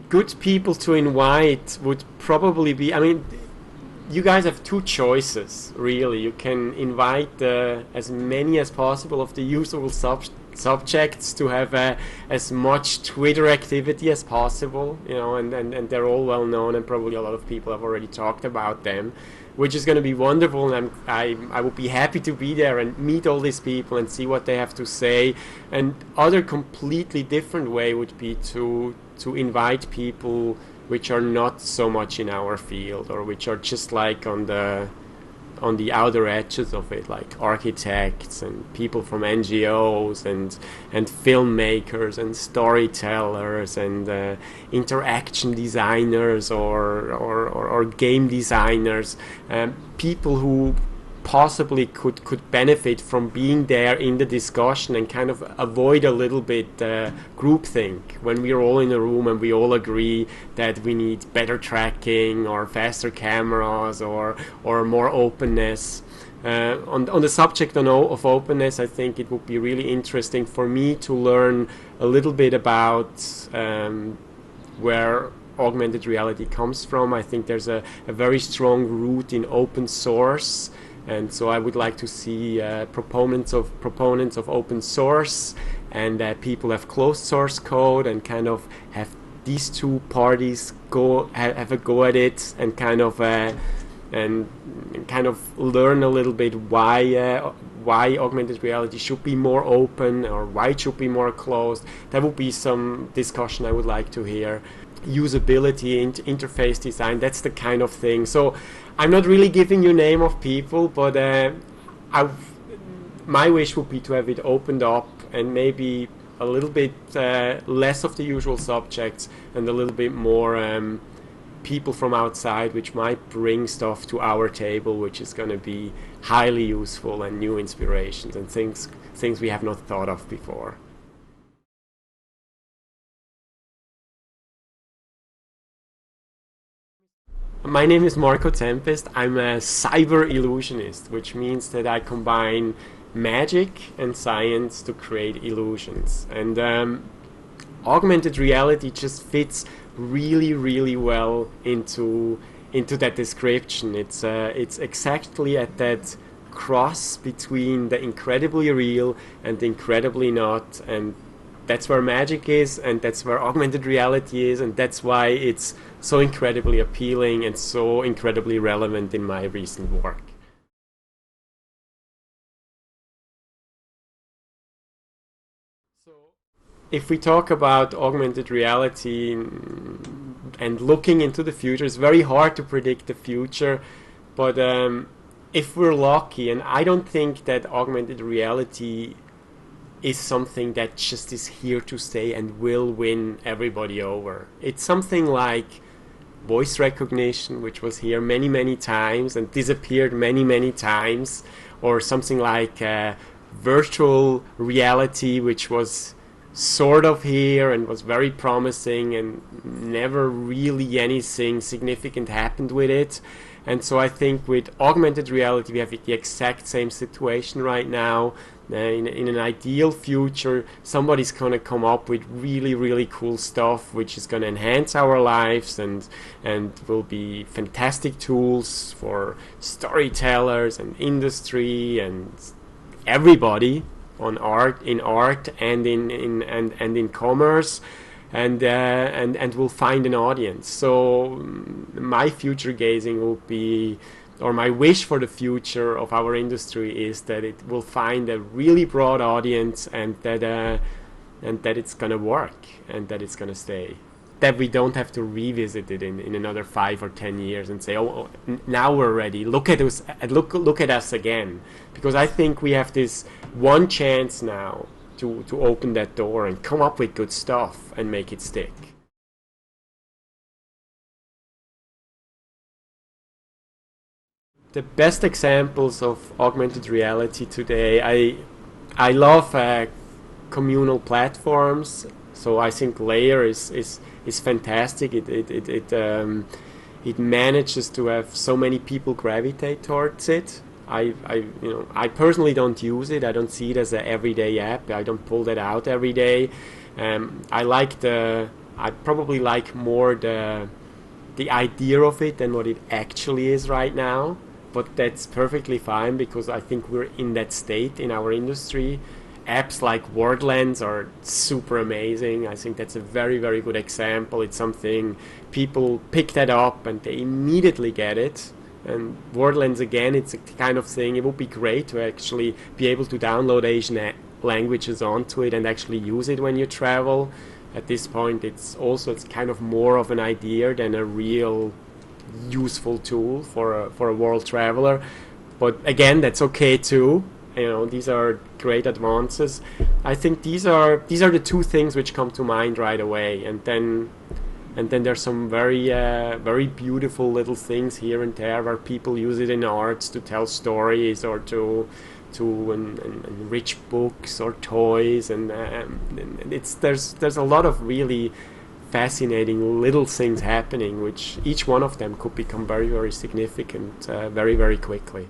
good people to invite would probably be, I mean, you guys have two choices, really. You can invite as many as possible of the usual subjects to have as much Twitter activity as possible, you know, and they're all well known, and probably a lot of people have already talked about them, which is going to be wonderful. And I would be happy to be there and meet all these people and see what they have to say. And other completely different way would be to invite people which are not so much in our field, or which are just like on the outer edges of it, like architects and people from NGOs and filmmakers and storytellers and interaction designers or game designers, people who possibly could benefit from being there in the discussion and kind of avoid a little bit groupthink when we're all in a room and we all agree that we need better tracking or faster cameras or more openness. On the subject of openness, I think it would be really interesting for me to learn a little bit about where augmented reality comes from. I think there's a very strong root in open source. And so I would like to see proponents of open source and people have closed source code, and kind of have these two parties have a go at it, and kind of learn a little bit why augmented reality should be more open or why it should be more closed. That would be some discussion I would like to hear. Usability, interface design, that's the kind of thing. So I'm not really giving you name of people, but my wish would be to have it opened up and maybe a little bit less of the usual subjects and a little bit more people from outside, which might bring stuff to our table, which is going to be highly useful and new inspirations and things we have not thought of before. My name is Marco Tempest. I'm a cyber illusionist, which means that I combine magic and science to create illusions. And augmented reality just fits really, really well into that description. It's exactly at that cross between the incredibly real and the incredibly not, and that's where magic is, and that's where augmented reality is, and that's why it's so incredibly appealing and so incredibly relevant in my recent work. So, if we talk about augmented reality and looking into the future, it's very hard to predict the future, but if we're lucky, and I don't think that augmented reality is something that just is here to stay and will win everybody over. It's something like voice recognition, which was here many, many times and disappeared many, many times, or something like virtual reality, which was sort of here and was very promising, and never really anything significant happened with it. And so I think with augmented reality, we have the exact same situation right now. In an ideal future, somebody's going to come up with really, really cool stuff which is going to enhance our lives and will be fantastic tools for storytellers and industry and everybody on art and in commerce, and will find an audience. So my future gazing will be, or my wish for the future of our industry is that it will find a really broad audience, and that it's gonna work and that it's gonna stay. That we don't have to revisit it in another 5 or 10 years and say, oh, now we're ready. Look at us, look at us again, because I think we have this one chance now to open that door and come up with good stuff and make it stick. The best examples of augmented reality today, I love communal platforms. So I think Layer is fantastic. It manages to have so many people gravitate towards it. I personally don't use it. I don't see it as an everyday app. I don't pull that out every day. I like I probably like more the idea of it than what it actually is right now. But that's perfectly fine because I think we're in that state in our industry. Apps like Wordlands are super amazing. I think that's a very, very good example. It's something people pick that up and they immediately get it. And Wordlands, again, it's a kind of thing. It would be great to actually be able to download Asian languages onto it and actually use it when you travel. At this point, it's kind of more of an idea than a real useful tool for a world traveler. But again, that's okay too. You know, these are great advances. I think these are the two things which come to mind right away, and then there's some very beautiful little things here and there where people use it in arts to tell stories or to enrich books or toys, and there's a lot of really fascinating little things happening, which each one of them could become very, very significant very, very quickly.